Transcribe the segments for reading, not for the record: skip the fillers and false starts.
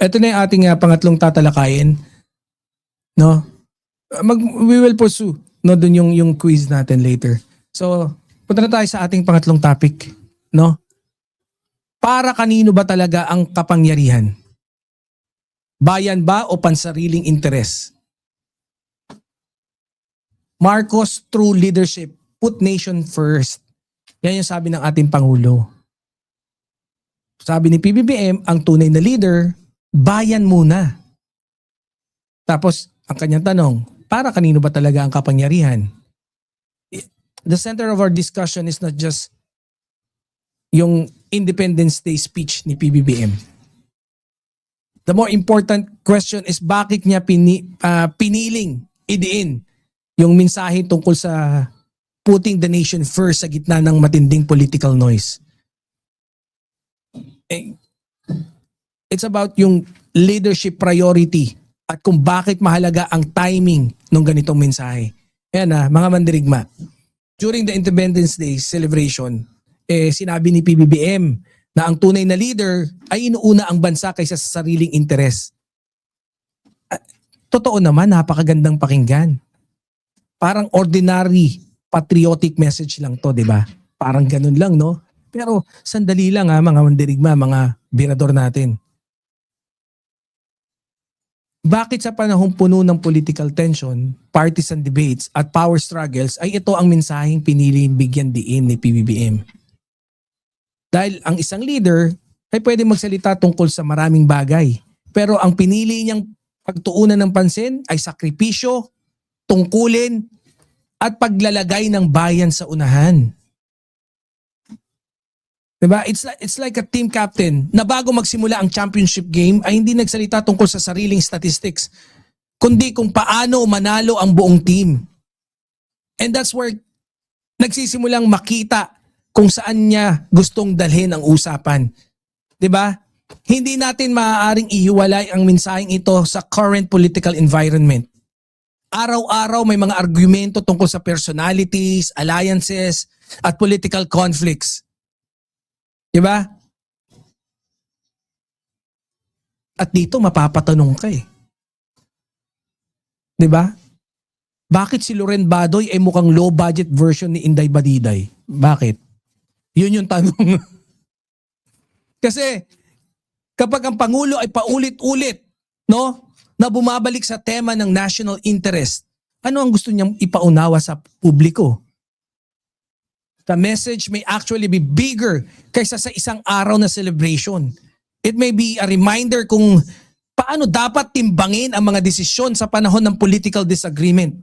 Ito na yung ating pangatlong tatalakayin, no? We will pursue no dun yung quiz natin later. So, punta na tayo sa ating pangatlong topic, no? Para kanino ba talaga ang kapangyarihan? Bayan ba o pansariling interes? Marcos' true leadership put nation first. Yan yung sabi ng ating Pangulo. Sabi ni PBBM, ang tunay na leader, bayan muna. Tapos, ang kanyang tanong, para kanino ba talaga ang kapangyarihan? The center of our discussion is not just yung Independence Day speech ni PBBM. The more important question is bakit niya piniling idiin yung mensahe tungkol sa putting the nation first sa gitna ng matinding political noise. It's about yung leadership priority at kung bakit mahalaga ang timing ng ganitong mensahe. Ayan mga mandirigma. During the Independence Day celebration, sinabi ni PBBM na ang tunay na leader ay inuuna ang bansa kaysa sa sariling interes. Totoo naman, napakagandang pakinggan. Parang ordinary patriotic message lang to, di ba? Parang ganun lang, no? Pero sandali lang mga mandirigma, mga birador natin. Bakit sa panahong puno ng political tension, partisan debates at power struggles ay ito ang mensaheng pinili bigyan diin ni PBBM? Dahil ang isang leader ay pwede magsalita tungkol sa maraming bagay. Pero ang pinili niyang pagtuunan ng pansin ay sakripisyo, tungkulin at paglalagay ng bayan sa unahan. Diba? It's like a team captain na bago magsimula ang championship game ay hindi nagsalita tungkol sa sariling statistics, kundi kung paano manalo ang buong team. And that's where nagsisimulang makita kung saan niya gustong dalhin ang usapan. Diba? Hindi natin maaaring ihiwalay ang mensaheng ito sa current political environment. Araw-araw may mga argumento tungkol sa personalities, alliances, at political conflicts. Diba? At dito mapapatanong ka eh. Diba? Bakit si Loren Badoy ay mukhang low budget version ni Inday Badiday? Bakit? Yun yung tanong. Kasi kapag ang Pangulo ay paulit-ulit, no, na bumabalik sa tema ng national interest, ano ang gusto niyang ipaunawa sa publiko? The message may actually be bigger kaysa sa isang araw na celebration. It may be a reminder kung paano dapat timbangin ang mga desisyon sa panahon ng political disagreement.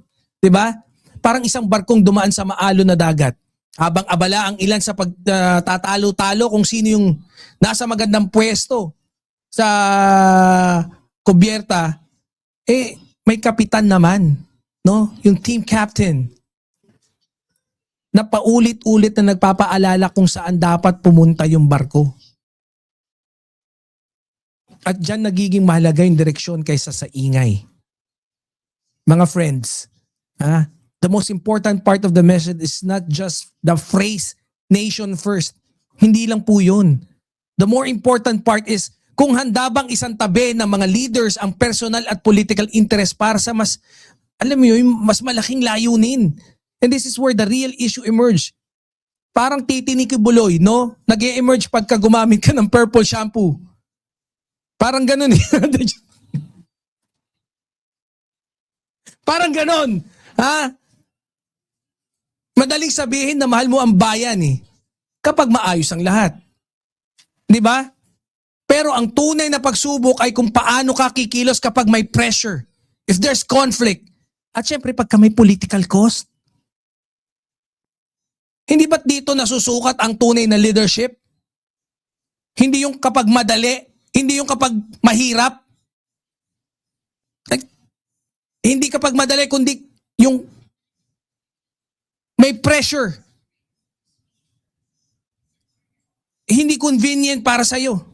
Diba? Parang isang barkong dumaan sa maalon na dagat. Habang abala ang ilan sa pagtatalo-talo kung sino yung nasa magandang pwesto sa kubyerta, may kapitan naman, no? Yung team captain na paulit-ulit na nagpapaalala kung saan dapat pumunta yung barko. At dyan nagiging mahalaga yung direksyon kaysa sa ingay. Mga friends, the most important part of the message is not just the phrase, nation first. Hindi lang po yun. The more important part is kung handa bang isang tabi ng mga leaders ang personal at political interest para sa mas, alam mo yun, mas malaking layunin. And this is where the real issue emerge. Parang Titi Nicky Buloy, no? Nag-e-emerge pagka gumamit ka ng purple shampoo. Parang ganun eh. Parang ganun. Madaling sabihin na mahal mo ang bayan eh. Kapag maayos ang lahat. Di ba? Pero ang tunay na pagsubok ay kung paano ka kikilos kapag may pressure. If there's conflict. At syempre pagka may political cost. Hindi ba't dito nasusukat ang tunay na leadership? Hindi yung kapag madali, hindi yung kapag mahirap. Hindi kapag madali, kundi yung may pressure. Hindi convenient para sa'yo.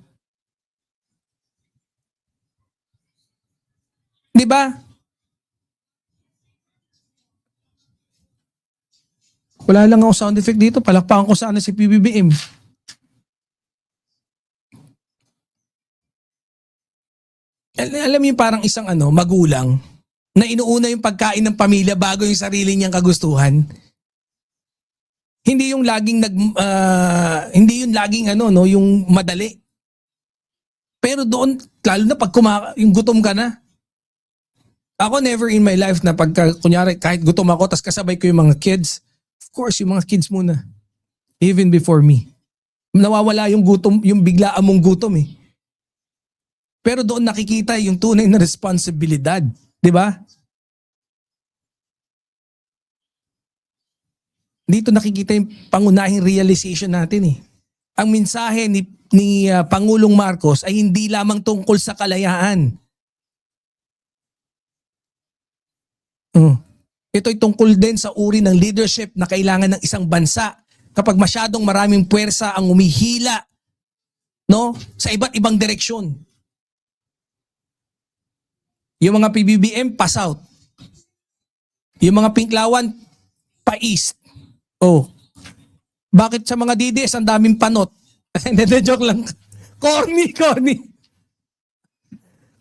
Di ba? Wala lang ako sound effect dito. Palakpakan ko sana si PBBM. Alam mo yung parang isang magulang na inuuna yung pagkain ng pamilya bago yung sarili niyang kagustuhan. Hindi yung laging hindi yung laging yung madali. Pero doon, lalo na pag yung gutom ka na. Ako never in my life na pagka, kunyari, kahit gutom ako, tas kasabay ko yung mga kids. Of course, yung mga kids muna. Even before me. Nawawala yung gutom, yung biglaan mong gutom eh. Pero doon nakikita yung tunay na responsibilidad. Di ba? Dito nakikita yung pangunahing realization natin eh. Ang mensahe ni Pangulong Marcos ay hindi lamang tungkol sa kalayaan. Ito'y tungkol din sa uri ng leadership na kailangan ng isang bansa kapag masyadong maraming puwersa ang umihila sa iba't ibang direksyon. Yung mga PBBM, pass out. Yung mga Pinklawan, pa-east. Bakit sa mga DDS ang daming panot? Hindi, joke lang. Corny.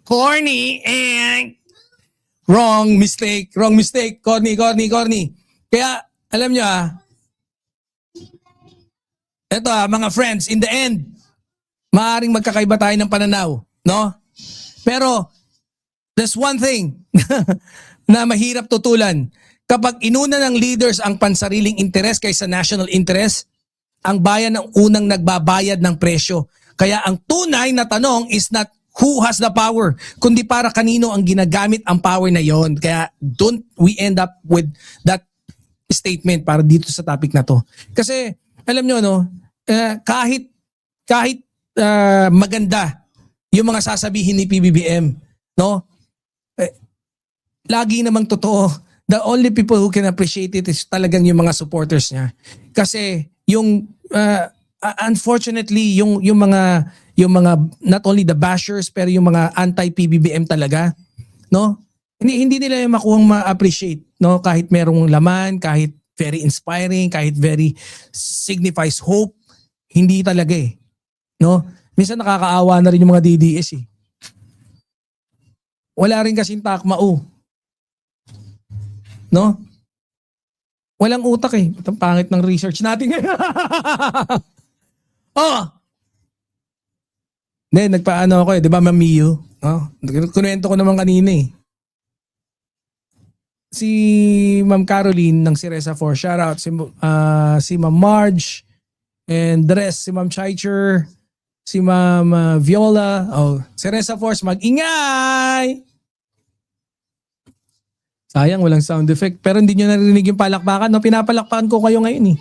Corny and wrong mistake. Corny. Kaya, alam nyo eto mga friends, in the end, maaaring magkakaiba tayo ng pananaw, no? Pero, there's one thing na mahirap tutulan. Kapag inuna ng leaders ang pansariling interes kaysa national interest, ang bayan ang unang nagbabayad ng presyo. Kaya ang tunay na tanong is not who has the power, kundi para kanino ang ginagamit ang power na yon. Kaya don't we end up with that statement para dito sa topic na to. Kasi alam nyo kahit maganda yung mga sasabihin ni PBBM, lagi namang totoo. The only people who can appreciate it is talagang yung mga supporters niya. Kasi yung unfortunately yung mga not only the bashers pero yung mga anti-PBBM talaga, hindi nila yung makuhang ma-appreciate, kahit merong laman, kahit very inspiring, kahit very signifies hope, hindi talaga eh. Minsan nakakaawa na rin yung mga DDS eh. Wala rin kasing takmao. Walang utak eh. Itong pangit ng research natin. Nagpaano ako eh. Di ba, Ma'am Miu? Kunwento ko naman kanina eh. Si Ma'am Caroline ng Siresa 4. Shout out. Si Ma'am Marge. And the rest. Si Ma'am Chaicher. Si Ma'am Viola. Siresa Force, mag-ingay! Sayang, walang sound effect. Pero hindi nyo narinig yung palakpakan. Pinapalakpakan ko kayo ngayon eh.